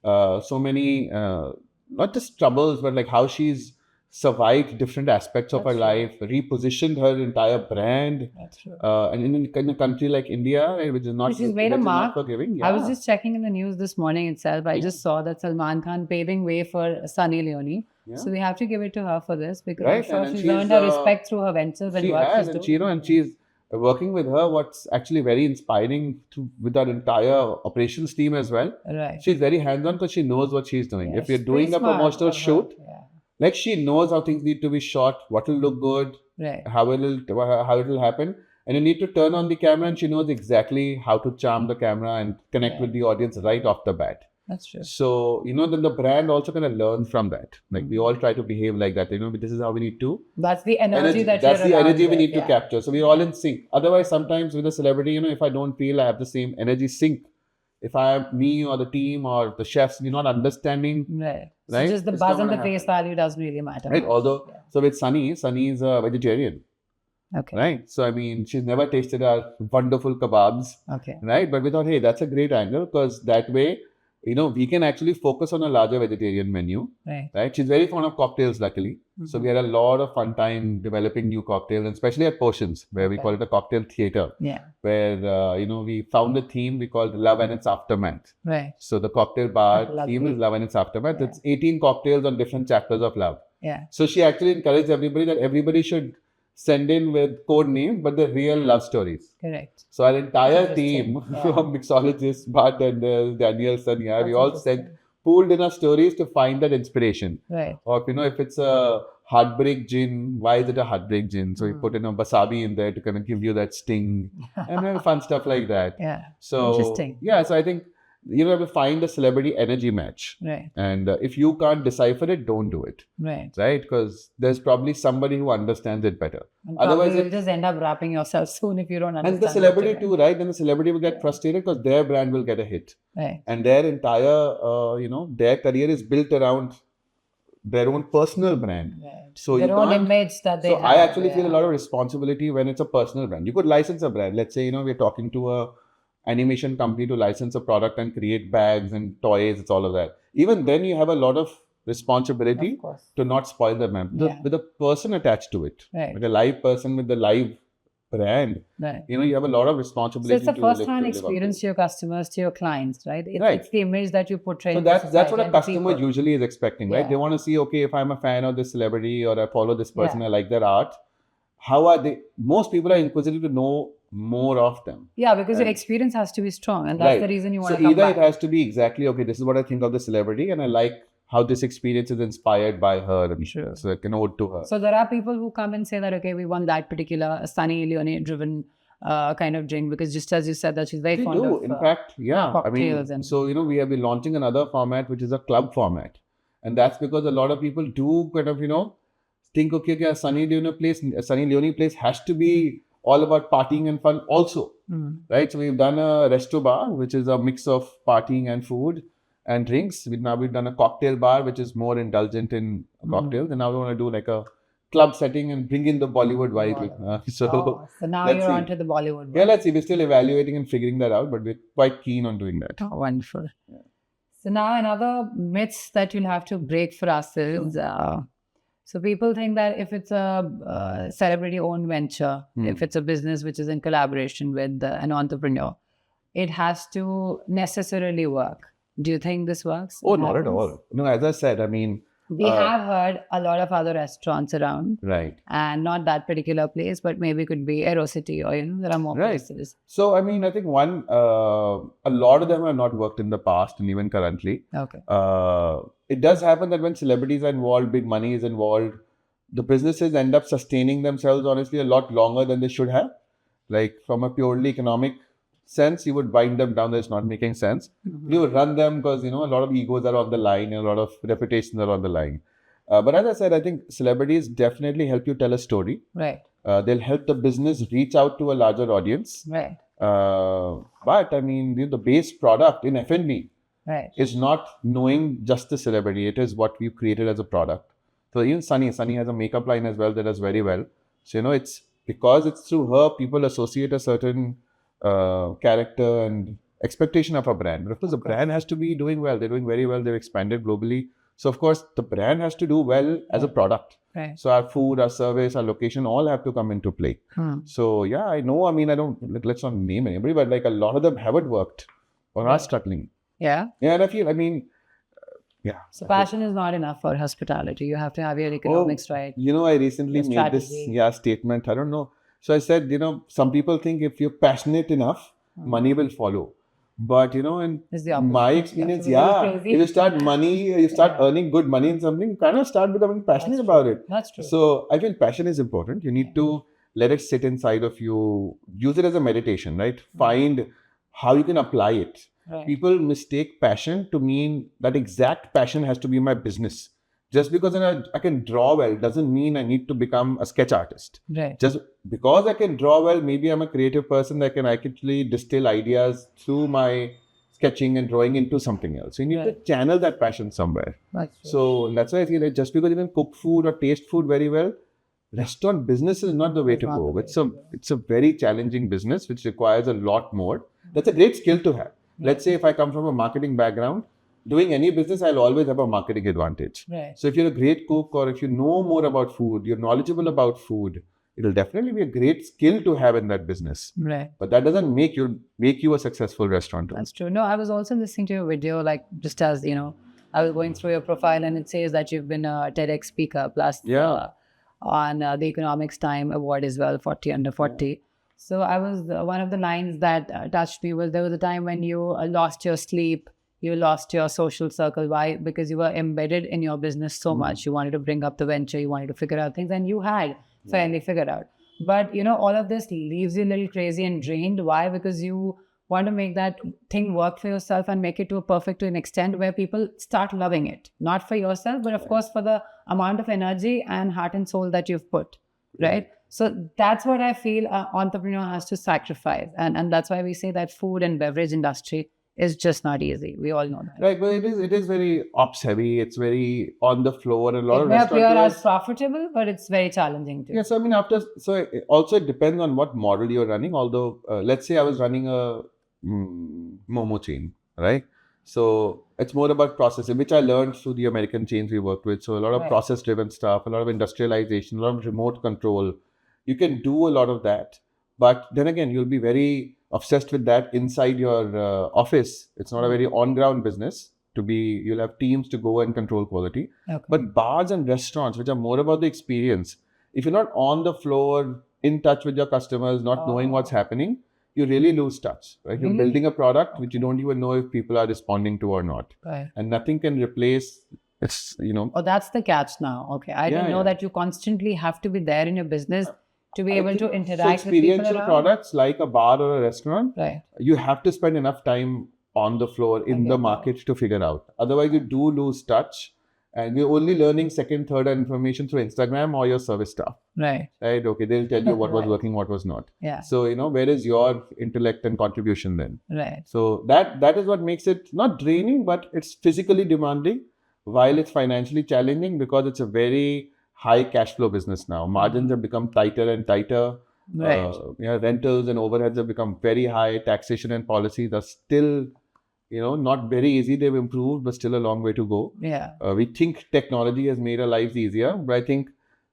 so many, not just troubles, but like how she's survived different aspects of her life, repositioned her entire brand. That's true. And in a country like India, which is not, she's made a mark. Forgiving. I was just checking in the news this morning itself. I just saw that Salman Khan paving way for Sunny Leone. So we have to give it to her for this, because I'm sure she's earned her respect through her ventures and what she's doing. And she's working with her. What's actually very inspiring with our entire operations team as well. She's very hands-on because she knows what she's doing. If you're doing a promotional shoot, like she knows how things need to be shot, what will look good, how it will happen, and you need to turn on the camera, and she knows exactly how to charm the camera and connect with the audience right off the bat. That's true. So, then the brand also kind of learns from that. Like we all try to behave like that. This is how we need to. That's the energy that's the energy we need to capture. So we're all in sync. Otherwise, sometimes with a celebrity, if I don't feel I have the same energy sync, if I have me or the team or the chefs, you're not understanding. So just the buzz on the face value doesn't really matter. Right. Although, so with Sunny is a vegetarian. Okay. Right. So, she's never tasted our wonderful kebabs. Okay. Right. But we thought, hey, that's a great angle, because that way, we can actually focus on a larger vegetarian menu. Right. She's very fond of cocktails, luckily. So we had a lot of fun time developing new cocktails, and especially at Potions, where we call it a cocktail theater. Where, we found a theme we called Love and Its Aftermath. So the cocktail bar theme is Love and Its Aftermath. It's 18 cocktails on different chapters of love. So she actually encouraged everybody that everybody should send in with code names, but they're real love stories. Correct. So our entire team from mixologists, bartenders, Daniel, Sanya, we all pooled in our stories to find that inspiration. Right. Or if it's a heartbreak gin, why is it a heartbreak gin? So we put in a wasabi in there to kind of give you that sting and then fun stuff like that. Yeah. So interesting. Yeah, so I think you have to find a celebrity energy match. Right. And if you can't decipher it, don't do it. Right. Right? Because there's probably somebody who understands it better. And otherwise, you'll just end up wrapping yourself soon if you don't understand. And the celebrity too, right? Then the celebrity will get frustrated because their brand will get a hit. Right. And their entire, their career is built around their own personal brand. Right. So their own image that they have. I actually feel a lot of responsibility when it's a personal brand. You could license a brand. Let's say, we're talking to a animation company to license a product and create bags and toys. It's all of that. Even then, you have a lot of responsibility to not spoil the brand. With a person attached to it. Right. Like a live person with the live brand. Right. You have a lot of responsibility. So it's a first-hand experience to your customers, to your clients, right? It's the image that you portray. So that's what a customer usually is expecting, right? Yeah. They want to see, okay, if I'm a fan of this celebrity or I follow this person, I like their art. How are they? Most people are inquisitive to know more of them. Yeah, because your experience has to be strong, and that's the reason you want to come either back. It has to be exactly, okay, this is what I think of the celebrity, and I like how this experience is inspired by her. Sure. So I can ode to her. So there are people who come and say that, okay, we want that particular Sunny Leone driven kind of drink, because just as you said that she's very fond of in fact, cocktails. We have been launching another format, which is a club format. And that's because a lot of people do kind of, think, okay, Sunny Leone place has to be all about partying and fun also, right? So we've done a resto bar, which is a mix of partying and food and drinks. We've done a cocktail bar, which is more indulgent in cocktails. And now we want to do like a club setting and bring in the Bollywood vibe. So now you're onto the Bollywood vibe. Yeah, let's see. We're still evaluating and figuring that out, but we're quite keen on doing that. Oh, wonderful. Yeah. So now another myths that you'll have to break for us is, so people think that if it's a celebrity-owned venture, if it's a business which is in collaboration with an entrepreneur, it has to necessarily work. Do you think this works? Oh, not at all. No, as I said, we have heard a lot of other restaurants around. Right. And not that particular place, but maybe it could be Aerocity or, there are more places. So, I think a lot of them have not worked in the past and even currently. Okay. It does happen that when celebrities are involved, big money is involved, the businesses end up sustaining themselves, honestly, a lot longer than they should have. Like from a purely economic sense, you would wind them down. That's not making sense. You would run them because, a lot of egos are on the line and a lot of reputations are on the line. But as I said, I think celebrities definitely help you tell a story. Right. They'll help the business reach out to a larger audience. Right. But the base product in F&B is not knowing just the celebrity. It is what we've created as a product. So even Sunny has a makeup line as well that does very well. So, it's because it's through her, people associate a certain character and expectation of a brand. But of course, the brand has to be doing well. They're doing very well. They've expanded globally. So, of course, the brand has to do well as a product. Right. So, our food, our service, our location, all have to come into play. So, yeah, I know. Let's not name anybody, but like a lot of them haven't worked or are struggling. Yeah. Yeah, and I feel, yeah. So, passion is not enough for hospitality. You have to have your economics right. I recently made this statement. I don't know. So I said, some people think if you're passionate enough, money will follow. But, in my experience, if you start earning good money in something, you kind of start becoming passionate about it. That's true. So I feel passion is important. You need to let it sit inside of you. Use it as a meditation, right? Find how you can apply it. Right. People mistake passion to mean that exact passion has to be my business. Just because I can draw well doesn't mean I need to become a sketch artist. Right. Just because I can draw well, maybe I'm a creative person that can actually distill ideas through my sketching and drawing into something else. So you need to channel that passion somewhere. That's true. So that's why I feel like just because you can cook food or taste food very well, restaurant business is not the way to go. It's a very challenging business which requires a lot more. That's a great skill to have. Let's say if I come from a marketing background, doing any business, I'll always have a marketing advantage. Right. So if you're a great cook or if you know more about food, you're knowledgeable about food, it'll definitely be a great skill to have in that business. Right. But that doesn't make you a successful restaurateur. That's true. No, I was also listening to your video, like just as, I was going through your profile and it says that you've been a TEDx speaker plus on the Economics Time Award as well, 40 under 40. So I was, one of the lines that touched me was, there was a time when you lost your sleep, you lost your social circle. Why? Because you were embedded in your business so much. You wanted to bring up the venture, you wanted to figure out things, and you had finally figured out. But, you know, all of this leaves you a little crazy and drained. Why? Because you want to make that thing work for yourself and make it to a perfect to an extent where people start loving it. Not for yourself, but of course for the amount of energy and heart and soul that you've put, right? So that's what I feel an entrepreneur has to sacrifice. And that's why we say that food and beverage industry is just not easy. We all know that. Right, but it is very ops heavy. It's very on the floor. A lot it of may appear restaurateurs as profitable, but it's very challenging too. Yes, I mean also it depends on what model you're running. Although let's say I was running a momo chain, right? So it's more about processing, which I learned through the American chains we worked with. So a lot of process-driven stuff, a lot of industrialization, a lot of remote control. You can do a lot of that, but then again, you'll be very obsessed with that inside your office. It's not a very on-ground business. You'll have teams to go and control quality. But bars and restaurants, which are more about the experience, if you're not on the floor, in touch with your customers, not knowing what's happening, you really lose touch, right? You're building a product which you don't even know if people are responding to or not. And nothing can replace, Oh, that's the catch now. Okay. I didn't know that you constantly have to be there in your business to be able to interact with people around. Experiential products like a bar or a restaurant, you have to spend enough time on the floor in the market to figure out. Otherwise, you do lose touch. And we're only learning second, third information through Instagram or your service staff. Right. Okay. They'll tell you what was working, what was not. So, where is your intellect and contribution then? Right. So that is what makes it not draining, but it's physically demanding while it's financially challenging because it's a very high cash flow business now. Margins have become tighter and tighter. Right. Rentals and overheads have become very high. Taxation and policies are still not very easy. They've improved, but still a long way to go. We think technology has made our lives easier, but I think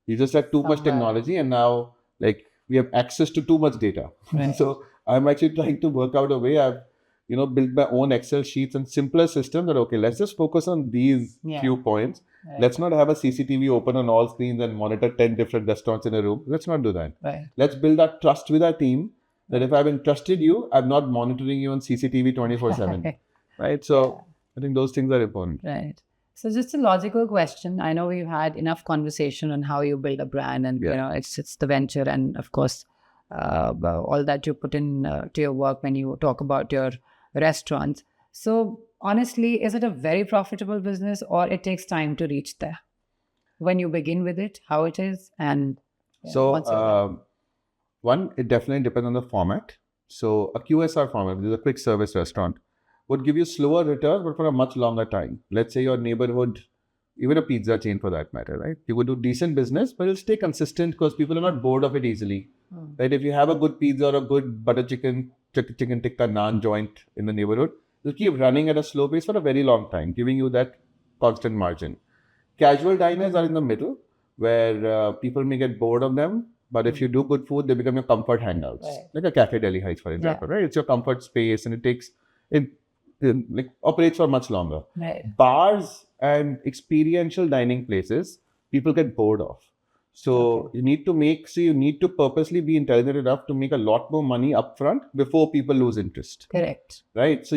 we just had too much technology and now we have access to too much data. Right. So I'm actually trying to work out a way. I've, built my own Excel sheets and simpler systems that, okay, let's just focus on these few points. Right. Let's not have a CCTV open on all screens and monitor 10 different restaurants in a room. Let's not do that. Right. Let's build that trust with our team that if I've entrusted you, I'm not monitoring you on CCTV 24/7. Right. So I think those things are important. Right. So just a logical question. I know we've had enough conversation on how you build a brand and, it's the venture and of course, all that you put in to your work when you talk about your restaurants. So honestly, is it a very profitable business or it takes time to reach there? When you begin with it, how it is and one, it definitely depends on the format. So a QSR format, which is a quick service restaurant, would give you slower returns, but for a much longer time. Let's say your neighborhood, even a pizza chain for that matter, right? You would do decent business, but it'll stay consistent because people are not bored of it easily. Right? If you have a good pizza or a good butter chicken tikka naan joint in the neighborhood, it'll keep running at a slow pace for a very long time, giving you that constant margin. Casual diners are in the middle, where people may get bored of them, but if you do good food, they become your comfort hangouts. Right. Like a Cafe Delhi Heights, for example, right? It's your comfort space and it operates for much longer. Right. Bars and experiential dining places, people get bored of. So you need to purposely be intelligent enough to make a lot more money upfront before people lose interest. Correct. Right. So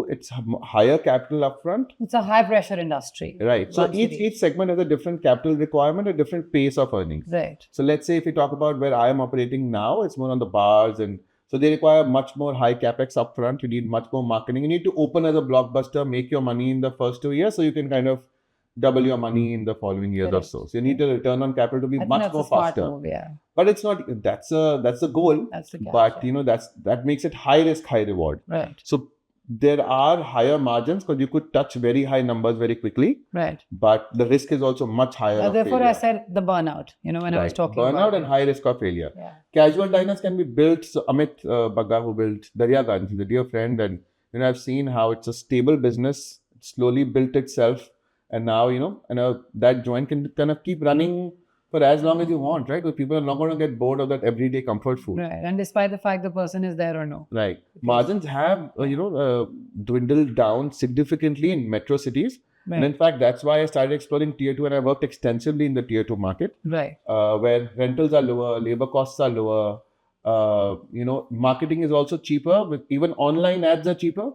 it's higher capital upfront. It's a high pressure industry. Right. So each segment has a different capital requirement, a different pace of earnings. Right. So let's say if we talk about where I am operating now, it's more on the bars and so they require much more high capex upfront. You need much more marketing. You need to open as a blockbuster, make your money in the first 2 years so you can kind of double your money in the following years or so. So you need the return on capital to be much more faster. Move, but it's not, that's the goal. That's the gap, but that makes it high risk, high reward. Right. So there are higher margins because you could touch very high numbers very quickly. Right. But the risk is also much higher. Therefore, I said the burnout, when I was talking about burnout and high risk of failure. Yeah. Casual diners can be built. So Amit Bagga, who built Daryaganj, he's a dear friend. And, I've seen how it's a stable business. It slowly built itself. And now, that joint can kind of keep running for as long as you want, right? Because people are not going to get bored of that everyday comfort food. Right. And despite the fact the person is there or no. Right. Margins have, dwindled down significantly in metro cities. And in fact, that's why I started exploring tier 2, and I worked extensively in the tier 2 market, where rentals are lower, labor costs are lower. Marketing is also cheaper. Even online ads are cheaper.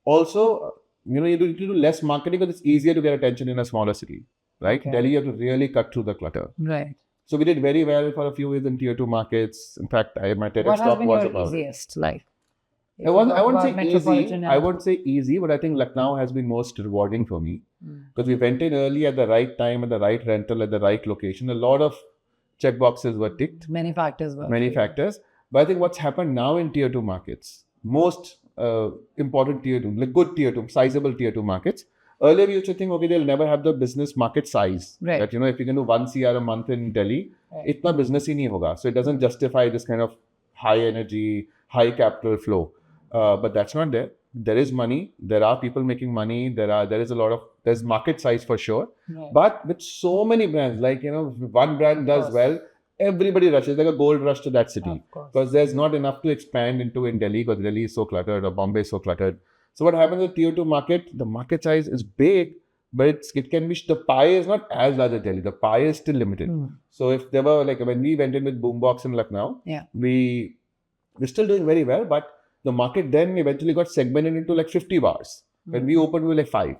Also, you need to do less marketing because it's easier to get attention in a smaller city, right? Delhi, you have to really cut through the clutter. So we did very well for a few years in tier 2 markets. In fact, my TEDx talk was about. What has been your easiest life? I wouldn't say easy. I wouldn't say easy, but I think Lucknow has been most rewarding for me because we went in early at the right time, at the right rental, at the right location. A lot of checkboxes were ticked. Many factors. But I think what's happened now in tier 2 markets, most important tier 2, like good tier 2, sizable tier 2 markets. Earlier we used to think, okay, they'll never have the business market size. That, if you can do 1 CR a month in Delhi, itna business hi nahi hoga. So it doesn't justify this kind of high energy, high capital flow. But that's not there. There is money. There are people making money. There's market size for sure. But with so many brands, like, one brand does well, everybody rushes, like a gold rush to that city. Because there's not enough to expand into in Delhi, because Delhi is so cluttered, or Bombay is so cluttered. So what happens with tier 2 market, the market size is big, but it can be, the pie is not as large as Delhi. The pie is still limited. So if there were, like when we went in with Boombox in Lucknow, we're still doing very well, but the market then eventually got segmented into like 50 bars. When we opened, we were like 5.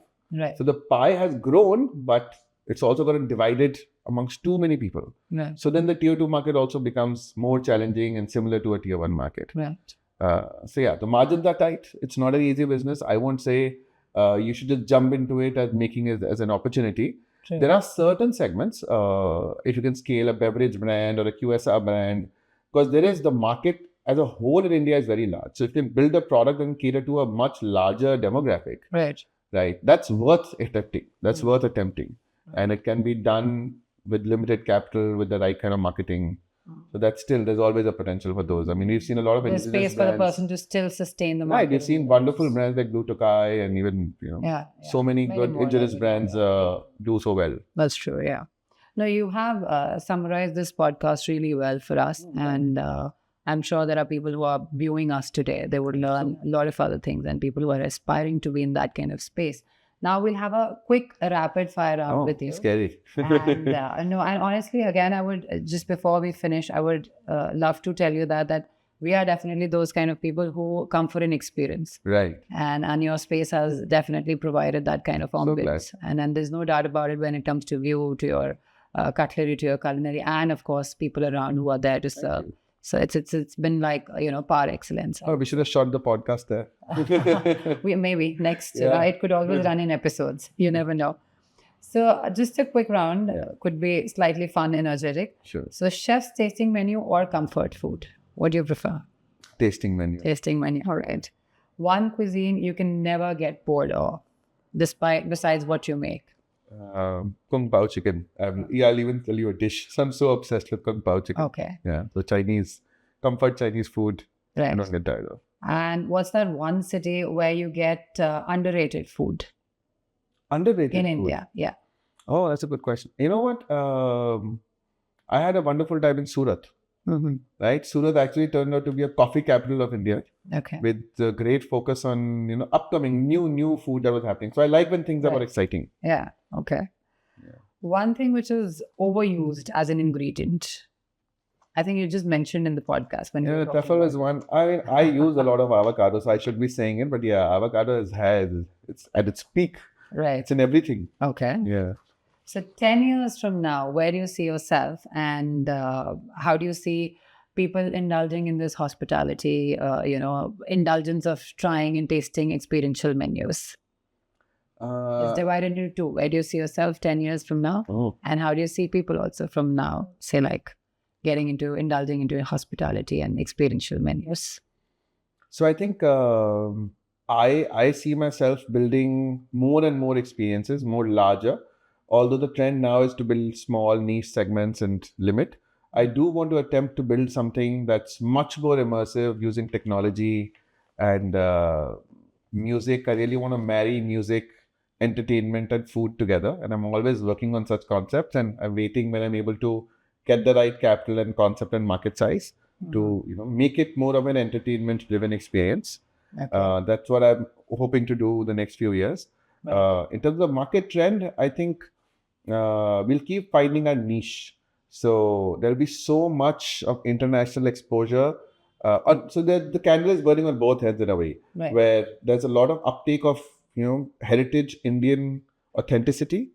So the pie has grown, but it's also gotten divided amongst too many people. So then the tier 2 market also becomes more challenging and similar to a tier 1 market. The margins are tight. It's not an easy business. I won't say you should just jump into it as making it as an opportunity. There are certain segments, if you can scale a beverage brand or a QSR brand, because there is the market as a whole in India is very large. So if you can build a product and cater to a much larger demographic, that's worth attempting. And it can be done with limited capital, with the right kind of marketing. So there's always a potential for those. I mean, we've seen a lot of there's space for the person to still sustain the market. Right, we've seen wonderful brands like Blue Tokai and even, so many good indigenous brands do so well. That's true, yeah. Now, you have summarized this podcast really well for us. And I'm sure there are people who are viewing us today. They would learn a lot of other things, and people who are aspiring to be in that kind of space. Now we'll have a quick rapid fire round with you. Scary. And honestly, again, I would, just before we finish, I would love to tell you that we are definitely those kind of people who come for an experience. Right. And your space has definitely provided that kind of ambience. And then there's no doubt about it when it comes to view, to your cutlery, to your culinary, and of course, people around who are there to serve. So it's been like, par excellence. Oh, we should have shot the podcast there. Maybe next. It could always run in episodes. You never know. So just a quick round. Could be slightly fun, energetic. Sure. So chef's tasting menu or comfort food? What do you prefer? Tasting menu. Tasting menu. All right. One cuisine you can never get bored of, besides what you make. Kung Pao chicken. I'll even tell you a dish. So I'm so obsessed with Kung Pao chicken. Okay. Yeah. So comfort Chinese food. Right. I don't get tired of. And what's that one city where you get underrated food? Underrated in food? India, yeah. Oh, that's a good question. You know what? I had a wonderful time in Surat. Right? Surat actually turned out to be a coffee capital of India. Okay. With a great focus on, upcoming new food that was happening. So I like when things are more exciting. Yeah. Okay. Yeah. One thing which is overused as an ingredient, I think you just mentioned in the podcast. Truffle is one. I mean, I use a lot of avocado, so I should be saying it. But yeah, avocado it's at its peak. Right. It's in everything. Okay. Yeah. So 10 years from now, where do you see yourself, and how do you see people indulging in this hospitality, indulgence of trying and tasting experiential menus? It's divided into two. Where do you see yourself 10 years from now? And how do you see people also from now, say like indulging into hospitality and experiential menus? So I think I see myself building more and more experiences, more larger. Although the trend now is to build small niche segments and limit, I do want to attempt to build something that's much more immersive using technology and music. I really want to marry music, entertainment and food together. And I'm always working on such concepts, and I'm waiting when I'm able to get the right capital and concept and market size to make it more of an entertainment driven experience. Okay. That's what I'm hoping to do the next few years. In terms of market trend, I think we'll keep finding our niche. So there'll be so much of international exposure. So the candle is burning on both ends in a way, where there's a lot of uptake of heritage Indian authenticity,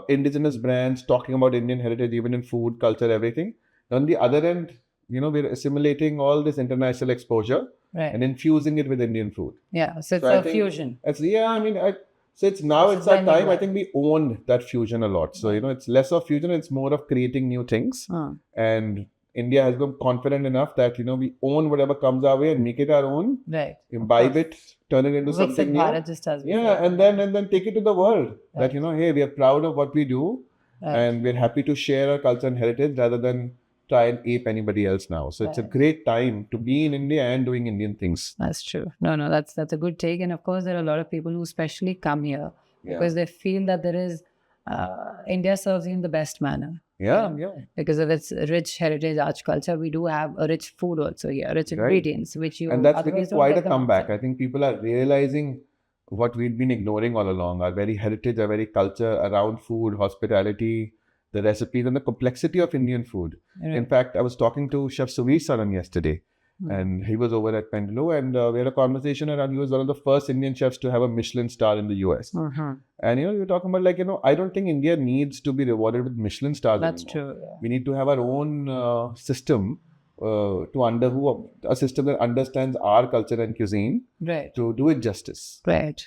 indigenous brands talking about Indian heritage, even in food, culture, everything. On the other end, we're assimilating all this international exposure and infusing it with Indian food. Yeah, so it's a fusion. So it's our time. I think we own that fusion a lot. So, it's less of fusion, it's more of creating new things. And India has become confident enough that, we own whatever comes our way and make it our own. Right. Imbibe it, turn it into something new. Bharat just does. And then take it to the world. That, hey, we are proud of what we do. And we're happy to share our culture and heritage rather than try and ape anybody else now. So it's a great time to be in India and doing Indian things. That's true. No, that's a good take. And of course, there are a lot of people who especially come here because they feel that there is India serves you in the best manner. Yeah. Because of its rich heritage, arts, culture, we do have a rich food also here, rich ingredients, which you and that's making quite a comeback. I think people are realizing what we've been ignoring all along, our very heritage, our very culture around food, hospitality, the recipes and the complexity of Indian food. In fact, I was talking to Chef Suvir Saran yesterday, and he was over at Pendulo, and we had a conversation around, he was one of the first Indian chefs to have a Michelin star in the US. And we were talking about I don't think India needs to be rewarded with Michelin stars That's anymore. true. Yeah. We need to have our own system a system that understands our culture and cuisine to do it justice. Right.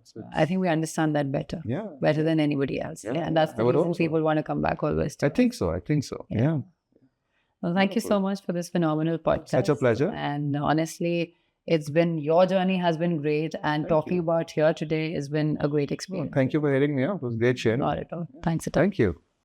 So I think we understand that better. Yeah. Better than anybody else. Yeah. And that's the reason people want to come back always. I think so. Yeah. Well, thank you so much for this phenomenal podcast. Such a pleasure. And honestly, your journey has been great. And talking about here today has been a great experience. Thank you for hearing me out. It was great sharing. Not at all. Thanks a ton. Thank you.